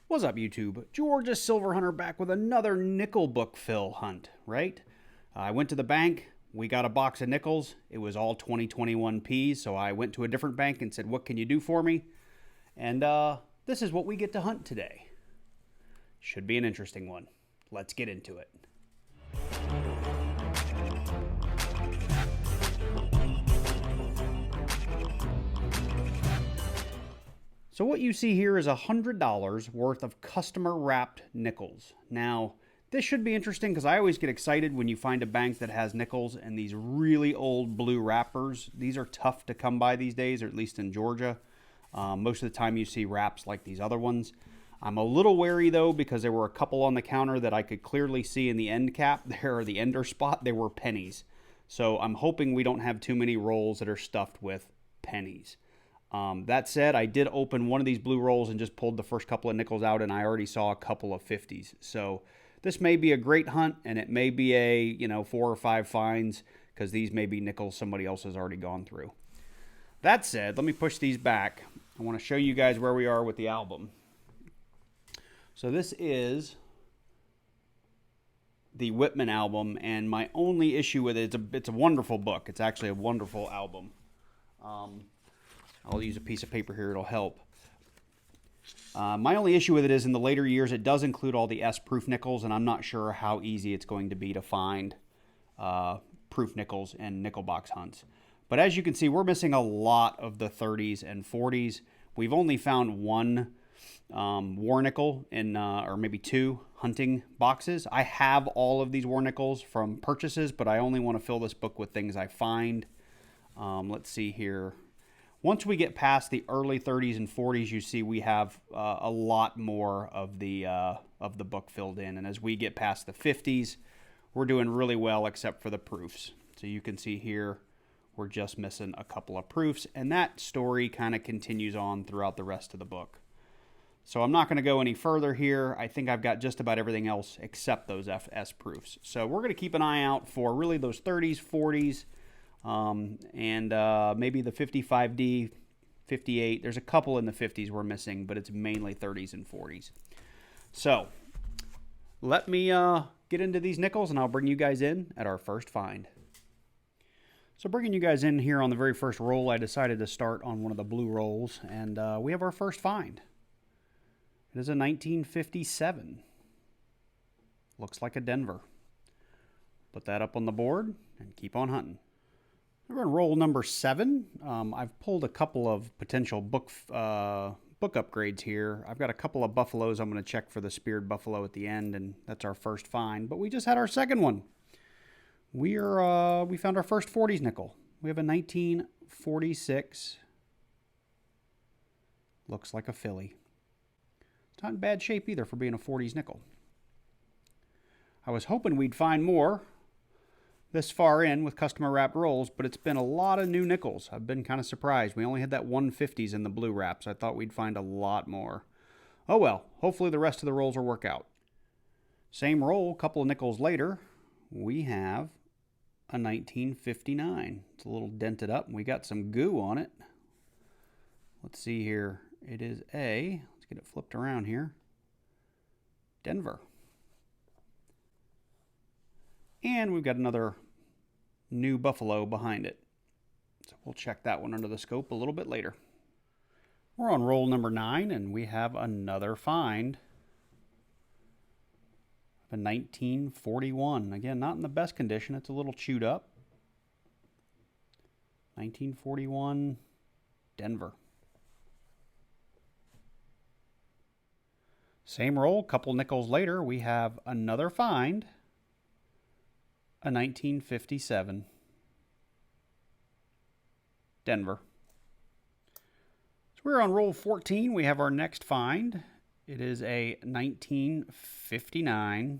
What's up, YouTube? Georgia Silver Hunter back with another nickel book fill hunt, right? I went to the bank. We got a box of nickels. It was all 2021 Ps, so I went to a different bank and said, what can you do for me? And this is what we get to hunt today. Should be an interesting one. Let's get into it. So what you see here is $100 worth of customer wrapped nickels. Now, this should be interesting because I always get excited when you find a bank that has nickels and these really old blue wrappers. These are tough to come by these days, or at least in Georgia. Most of the time you see wraps like these other ones. I'm a little wary though because there were a couple on the counter that I could clearly see in the end cap there, or the ender spot, there were pennies. So I'm hoping we don't have too many rolls that are stuffed with pennies. That said, I did open one of these blue rolls and just pulled the first couple of nickels out, and I already saw a couple of 50s. So this may be a great hunt, and it may be a 4 or 5 finds, because these may be nickels somebody else has already gone through. That said, let me push these back. I want to show you guys where we are with the album. So this is the Whitman album, and my only issue with it, it's a wonderful book. It's actually a wonderful album. I'll use a piece of paper here, it'll help. My only issue with it is in the later years, it does include all the S-proof nickels, and I'm not sure how easy it's going to be to find proof nickels in nickel box hunts. But as you can see, we're missing a lot of the 30s and 40s. We've only found one war nickel in, or maybe 2 hunting boxes. I have all of these war nickels from purchases, but I only want to fill this book with things I find. Let's see here. Once we get past the early 30s and 40s, you see we have a lot more of the book filled in. And as we get past the 50s, we're doing really well except for the proofs. So you can see here, we're just missing a couple of proofs. And that story kind of continues on throughout the rest of the book. So I'm not going to go any further here. I think I've got just about everything else except those FS proofs. So we're going to keep an eye out for really those 30s, 40s, and maybe the 55D, 58. There's a couple in the 50s we're missing, but it's mainly 30s and 40s. So let me get into these nickels, and I'll bring you guys in at our first find. So bringing you guys in here on the very first roll, I decided to start on one of the blue rolls, and we have our first find. It is a 1957. Looks like a Denver. Put that up on the board and keep on hunting. We're on roll number 7. I've pulled a couple of potential book upgrades here. I've got a couple of buffaloes I'm going to check for the speared buffalo at the end, and that's our first find. But we just had our second one. We found our first 40s nickel. We have a 1946. Looks like a filly. It's not in bad shape either for being a 40s nickel. I was hoping we'd find more this far in with customer wrapped rolls, but it's been a lot of new nickels. I've been kind of surprised. We only had that 150s in the blue wraps. I thought we'd find a lot more. Oh well, hopefully the rest of the rolls will work out. Same roll, a couple of nickels later, we have a 1959. It's a little dented up, and we got some goo on it. Let's see here. It is let's get it flipped around here, Denver. And we've got another new buffalo behind it. So we'll check that one under the scope a little bit later. We're on roll number 9, and we have another find. A 1941. Again, not in the best condition. It's a little chewed up. 1941 Denver. Same roll, couple nickels later, we have another find. A 1957 Denver. So we're on roll 14. We have our next find. It is a 1959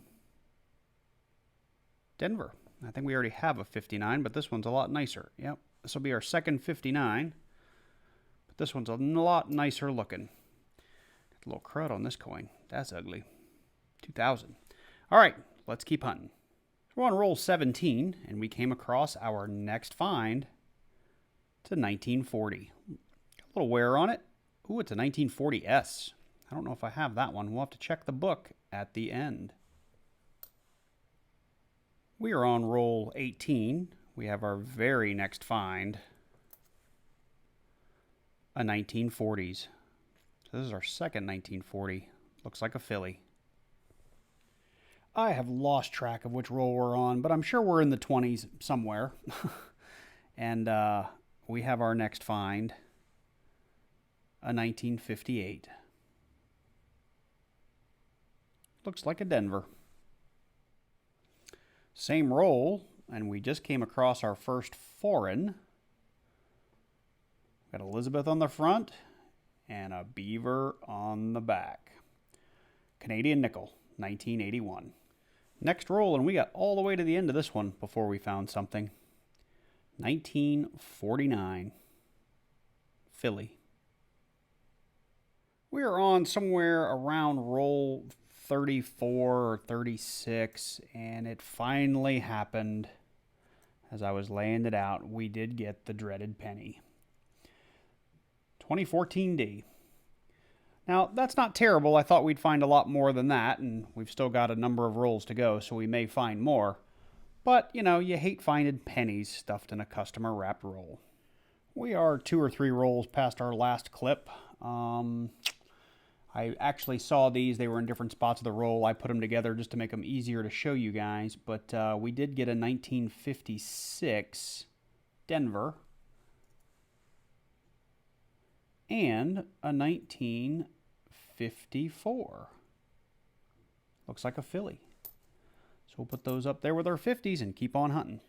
Denver. I think we already have a 59, but this one's a lot nicer. Yep, this will be our second 59, but this one's a lot nicer looking. Got a little crud on this coin. That's ugly. 2000. All right, let's keep hunting. We're on roll 17, and we came across our next find. It's a 1940. A little wear on it. Ooh, it's a 1940S. I don't know if I have that one. We'll have to check the book at the end. We are on roll 18. We have our very next find, a 1940s. So this is our second 1940. Looks like a filly. I have lost track of which roll we're on, but I'm sure we're in the 20s somewhere. And we have our next find, a 1958. Looks like a Denver. Same roll, and we just came across our first foreign. Got Elizabeth on the front and a beaver on the back. Canadian nickel, 1981. Next roll, and we got all the way to the end of this one before we found something. 1949. Filly. We are on somewhere around roll 34 or 36, and it finally happened. As I was laying it out, we did get the dreaded penny. 2014 D. Now, that's not terrible. I thought we'd find a lot more than that, and we've still got a number of rolls to go, so we may find more. But, you know, you hate finding pennies stuffed in a customer wrapped roll. We are 2 or 3 rolls past our last clip. I actually saw these. They were in different spots of the roll. I put them together just to make them easier to show you guys. But we did get a 1956 Denver and a 1954. Looks like a filly. So we'll put those up there with our 50s and keep on hunting.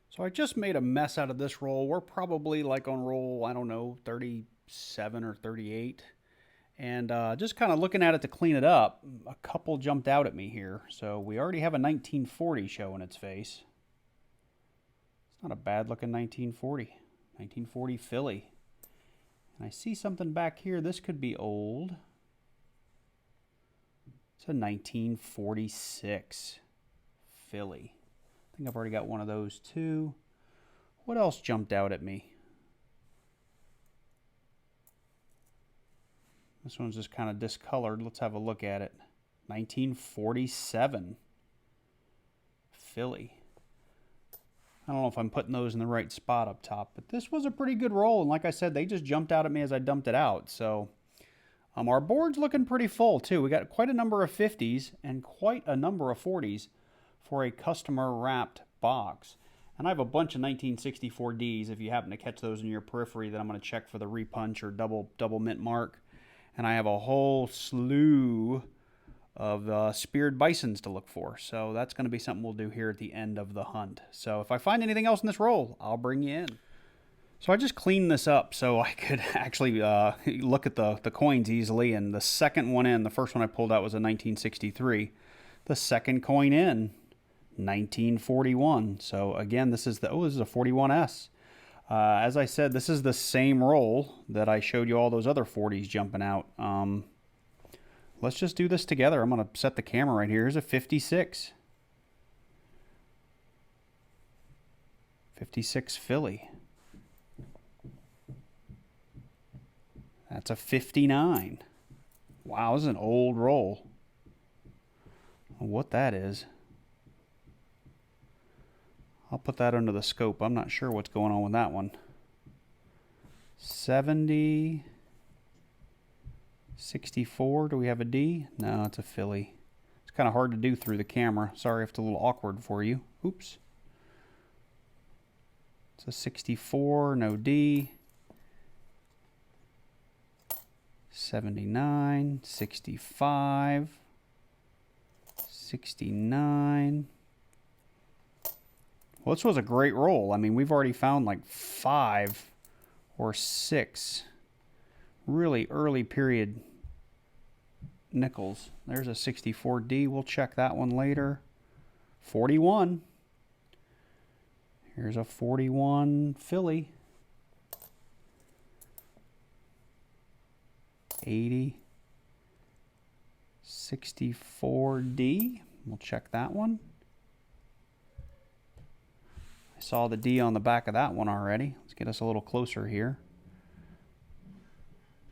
So I just made a mess out of this roll. We're probably like on roll, I don't know, 37 or 38. And just kind of looking at it to clean it up, a couple jumped out at me here. So we already have a 1940 showing its face. It's not a bad looking 1940. 1940 filly. And I see something back here. This could be old. It's a 1946 filly. I think I've already got one of those too. What else jumped out at me? This one's just kind of discolored. Let's have a look at it. 1947 filly. I don't know if I'm putting those in the right spot up top, but this was a pretty good roll. And like I said, they just jumped out at me as I dumped it out. So our board's looking pretty full too. We got quite a number of 50s and quite a number of 40s for a customer wrapped box. And I have a bunch of 1964 Ds if you happen to catch those in your periphery that I'm going to check for the repunch or double mint mark. And I have a whole slew of speared bisons to look for. So that's going to be something we'll do here at the end of the hunt. So if I find anything else in this roll, I'll bring you in. So I just cleaned this up so I could actually look at the coins easily. And the second one in, the first one I pulled out was a 1963. The second coin in, 1941. So again, this is a 41S. As I said, this is the same roll that I showed you all those other 40s jumping out. Let's just do this together. I'm going to set the camera right here. Here's a 56. 56 filly. That's a 59. Wow, this is an old roll. I don't know what that is. I'll put that under the scope. I'm not sure what's going on with that one. 70, 64. Do we have a D? No, it's a filly. It's kind of hard to do through the camera. Sorry if it's a little awkward for you. Oops. It's a 64, no D. 79, 65, 69. Well, this was a great roll. I mean, we've already found like 5 or 6 really early period nickels. There's a 64D. We'll check that one later. 41. Here's a 41 filly. 80. 64D. We'll check that one. I saw the D on the back of that one already. Let's get us a little closer here.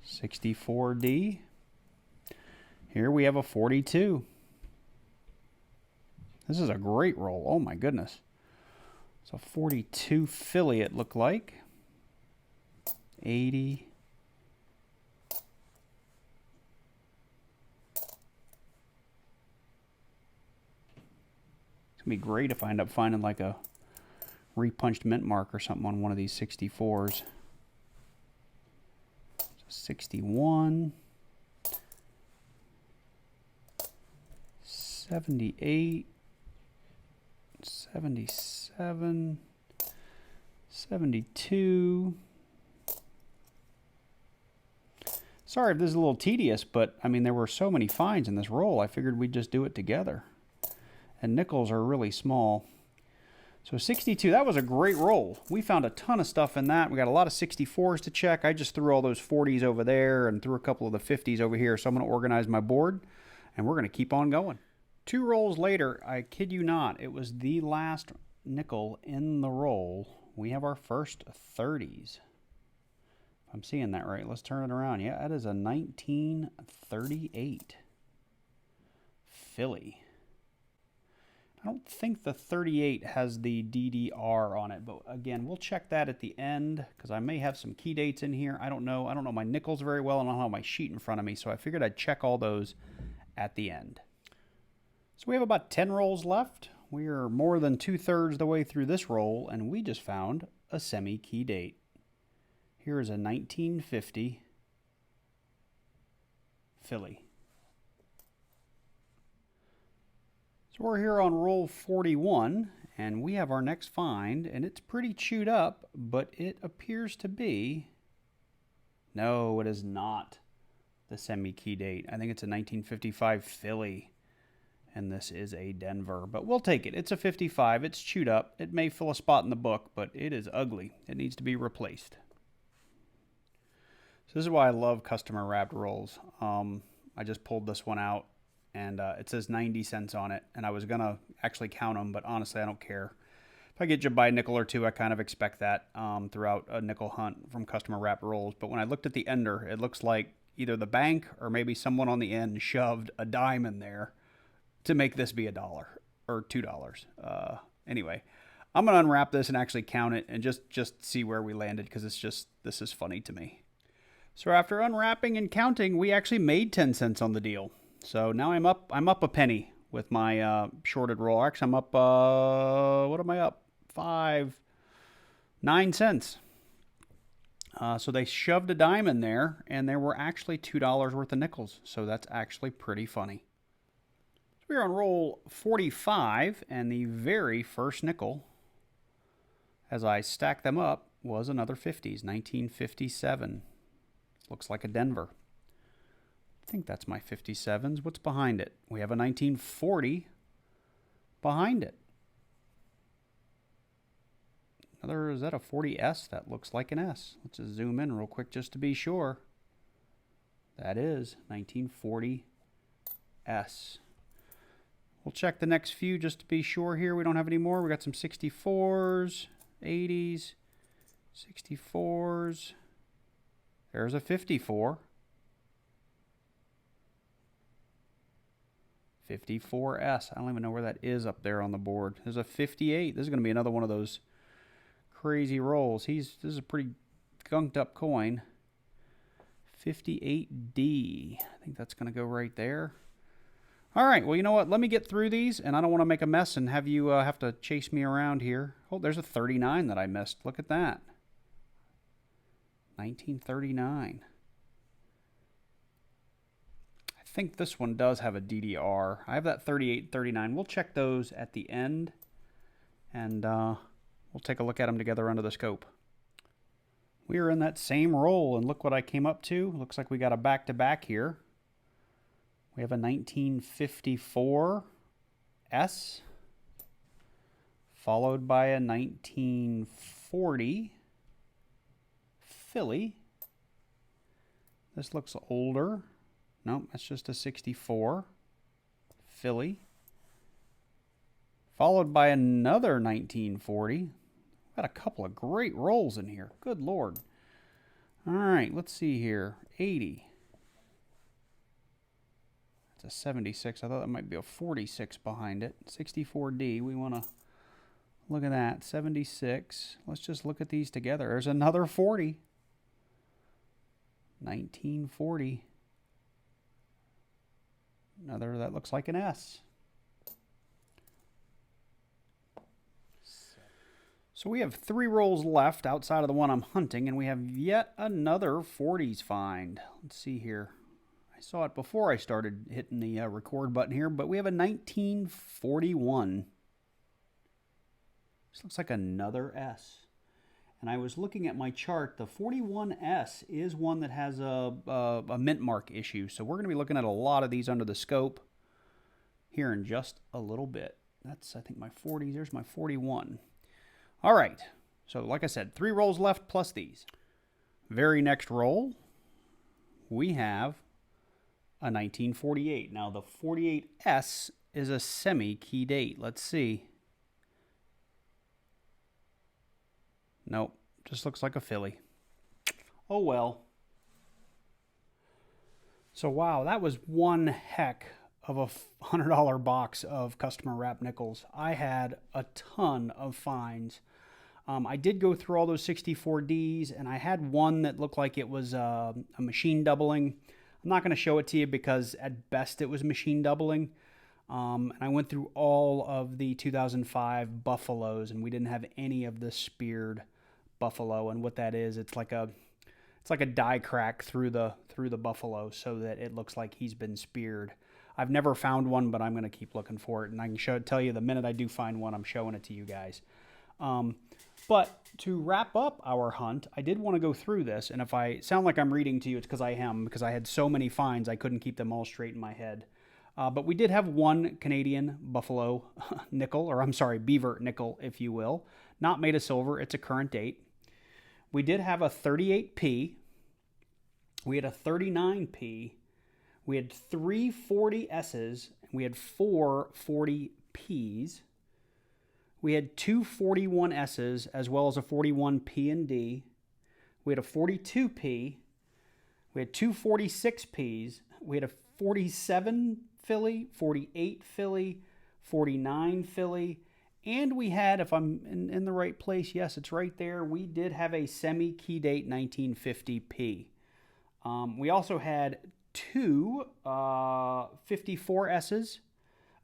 64D. Here we have a 42. This is a great roll. Oh my goodness. So 42 Philly it looked like. 80. It's going to be great if I end up finding like a repunched mint mark or something on one of these 64s. So 61. 78. 77. 72. Sorry if this is a little tedious, but I mean, there were so many finds in this roll, I figured we'd just do it together. And nickels are really small. So 62, that was a great roll. We found a ton of stuff in that. We got a lot of 64s to check. I just threw all those 40s over there and threw a couple of the 50s over here. So I'm going to organize my board, and we're going to keep on going. 2 rolls later, I kid you not, it was the last nickel in the roll. We have our first 30s. I'm seeing that right. Let's turn it around. Yeah, that is a 1938 Philly. I don't think the 38 has the DDR on it, but again, we'll check that at the end because I may have some key dates in here. I don't know. I don't know my nickels very well, and I don't have my sheet in front of me, so I figured I'd check all those at the end. So we have about 10 rolls left. We are more than 2/3 the way through this roll, and we just found a semi-key date. Here is a 1950 Philly. So we're here on roll 41, and we have our next find, and it's pretty chewed up, but it appears to be... No, it is not the semi-key date. I think it's a 1955 Philly, and this is a Denver. But we'll take it. It's a 55. It's chewed up. It may fill a spot in the book, but it is ugly. It needs to be replaced. So this is why I love customer wrapped rolls. I just pulled this one out, and it says 90 cents on it, and I was going to actually count them, but honestly, I don't care. If I get you by a nickel or two, I kind of expect that throughout a nickel hunt from customer wrapped rolls. But when I looked at the ender, it looks like either the bank or maybe someone on the end shoved a dime in there to make this be $1 or $2. Anyway, I'm going to unwrap this and actually count it and just see where we landed because this is funny to me. So after unwrapping and counting, we actually made 10 cents on the deal. So now I'm up a penny with my shorted roll. Actually, I'm up, what am I up? 9 cents. So they shoved a dime in there, and there were actually $2 worth of nickels. So that's actually pretty funny. So we're on roll 45, and the very first nickel, as I stack them up, was another 50s, 1957. Looks like a Denver. I think that's my 57s. What's behind it? We have a 1940 behind it. Is that a 40S? That looks like an S. Let's just zoom in real quick just to be sure. That is 1940 S. We'll check the next few just to be sure here. We don't have any more. We got some 64s, 80s, 64s. There's a 54. 54S. I don't even know where that is up there on the board. There's a 58. This is going to be another one of those crazy rolls. This is a pretty gunked up coin. 58D. I think that's going to go right there. All right. Well, you know what? Let me get through these, and I don't want to make a mess and have you have to chase me around here. Oh, there's a 39 that I missed. Look at that. 1939. I think this one does have a DDR. I have that 38, 39. We'll check those at the end, and we'll take a look at them together under the scope. We are in that same roll, and look what I came up to. Looks like we got a back-to-back here. We have a 1954 S, followed by a 1940 Philly. This looks older. Nope, that's just a 64 Philly. Followed by another 1940. Got a couple of great rolls in here. Good Lord. All right, let's see here. 80. It's a 76. I thought that might be a 46 behind it. 64D. We want to look at that. 76. Let's just look at these together. There's another 40. 1940. Another that looks like an S. So we have 3 rolls left outside of the one I'm hunting, and we have yet another 40s find. Let's see here. I saw it before I started hitting the record button here, but we have a 1941. This looks like another S. And I was looking at my chart. The 41S is one that has a mint mark issue. So we're going to be looking at a lot of these under the scope here in just a little bit. That's, I think, my 40s. There's my 41. All right, so like I said, 3 rolls left plus these. Very next roll, we have a 1948. Now the 48S is a semi-key date. Let's see. Nope, just looks like a filly. Oh well. So wow, that was one heck of a $100 box of customer wrap nickels. I had a ton of finds. I did go through all those 64Ds, and I had one that looked like it was a machine doubling. I'm not going to show it to you because at best it was machine doubling. And I went through all of the 2005 buffaloes, and we didn't have any of the speared buffalo. And what that is, it's like a die crack through the buffalo so that it looks like he's been speared. I've never found one, but I'm going to keep looking for it, and I can tell you the minute I do find one, I'm showing it to you guys. But to wrap up our hunt, I did want to go through this, and if I sound like I'm reading to you, it's because I am, because I had so many finds I couldn't keep them all straight in my head. But we did have one Canadian buffalo nickel, or I'm sorry, beaver nickel, if you will, not made of silver. It's a current date. We did have a 38p. We had a 39p. We had 3 40S's, and we had 4 40Ps. We had 2 41S's as well as a 41P and D. We had a 42P. We had 2 46Ps. We had a 47 filly, 48 filly, 49 filly, and we had, if I'm in the right place, yes, it's right there, we did have a semi-key date 1950P. We also had 2 54S's,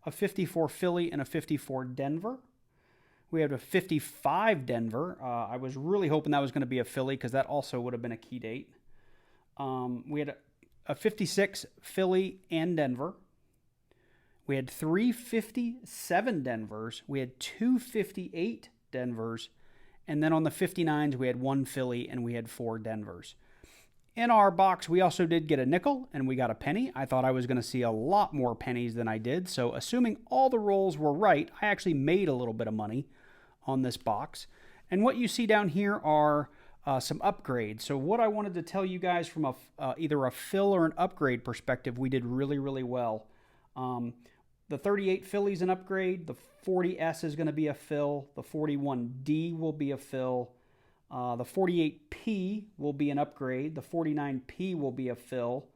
a 54 filly, and a 54 Denver. We had a 55 Denver. I was really hoping that was going to be a filly because that also would have been a key date. We had a 56 filly and Denver. We had 3 57 Denvers. We had 2 58 Denvers. And then on the 59s, we had 1 filly and we had 4 Denvers. In our box, we also did get a nickel and we got a penny. I thought I was going to see a lot more pennies than I did. So assuming all the rolls were right, I actually made a little bit of money on this box. And what you see down here are some upgrades. So what I wanted to tell you guys from either a fill or an upgrade perspective, we did really, really well. The 38 filly's an upgrade. The 40S is going to be a fill. The 41D will be a fill. The 48P will be an upgrade. The 49P will be a fill.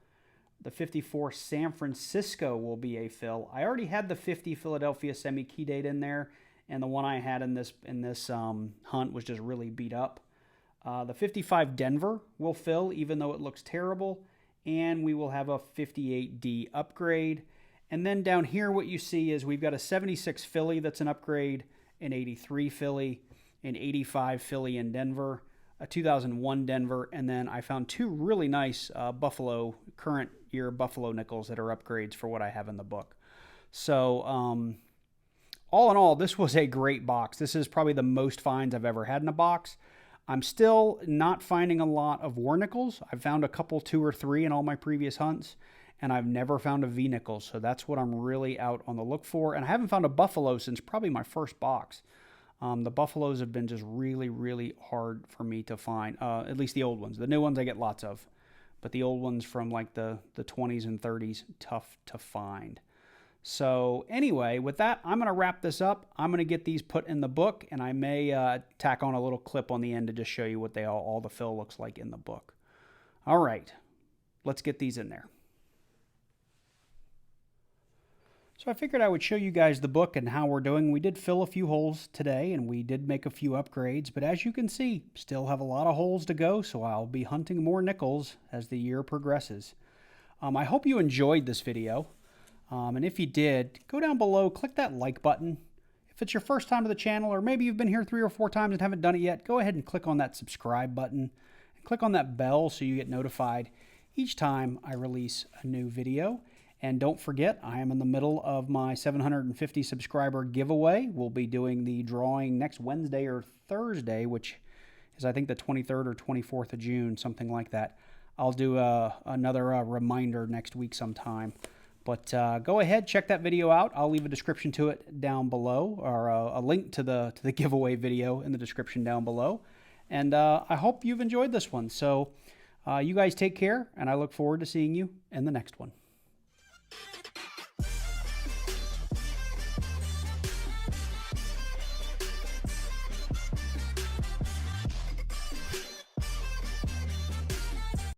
The 54 San Francisco will be a fill. I already had the 50 Philadelphia semi-key date in there, and the one I had in this hunt was just really beat up. The 55 Denver will fill, even though it looks terrible, and we will have a 58D upgrade. And then down here what you see is we've got a 76 Philly that's an upgrade, an 83 Philly, an 85 Philly in Denver, a 2001 Denver, and then I found 2 really nice Buffalo, current year Buffalo nickels that are upgrades for what I have in the book. So all in all, this was a great box. This is probably the most finds I've ever had in a box. I'm still not finding a lot of war nickels. I've found a couple, 2 or 3 in all my previous hunts, and I've never found a V nickel, so that's what I'm really out on the look for. And I haven't found a Buffalo since probably my first box. The Buffaloes have been just really, really hard for me to find, at least the old ones. The new ones I get lots of, but the old ones from like the 20s and 30s, tough to find. So anyway, with that, I'm going to wrap this up. I'm going to get these put in the book, and I may tack on a little clip on the end to just show you what they all the fill looks like in the book. All right, let's get these in there. So I figured I would show you guys the book and how we're doing. We did fill a few holes today and we did make a few upgrades, but as you can see, still have a lot of holes to go, so I'll be hunting more nickels as the year progresses. I hope you enjoyed this video, and if you did, go down below, click that like button. If it's your first time to the channel, or maybe you've been here 3 or 4 times and haven't done it yet, go ahead and click on that subscribe button and click on that bell so you get notified each time I release a new video. And don't forget, I am in the middle of my 750 subscriber giveaway. We'll be doing the drawing next Wednesday or Thursday, which is I think the 23rd or 24th of June, something like that. I'll do another reminder next week sometime. But go ahead, check that video out. I'll leave a description to it down below, or a link to the giveaway video in the description down below. And I hope you've enjoyed this one. So you guys take care, and I look forward to seeing you in the next one.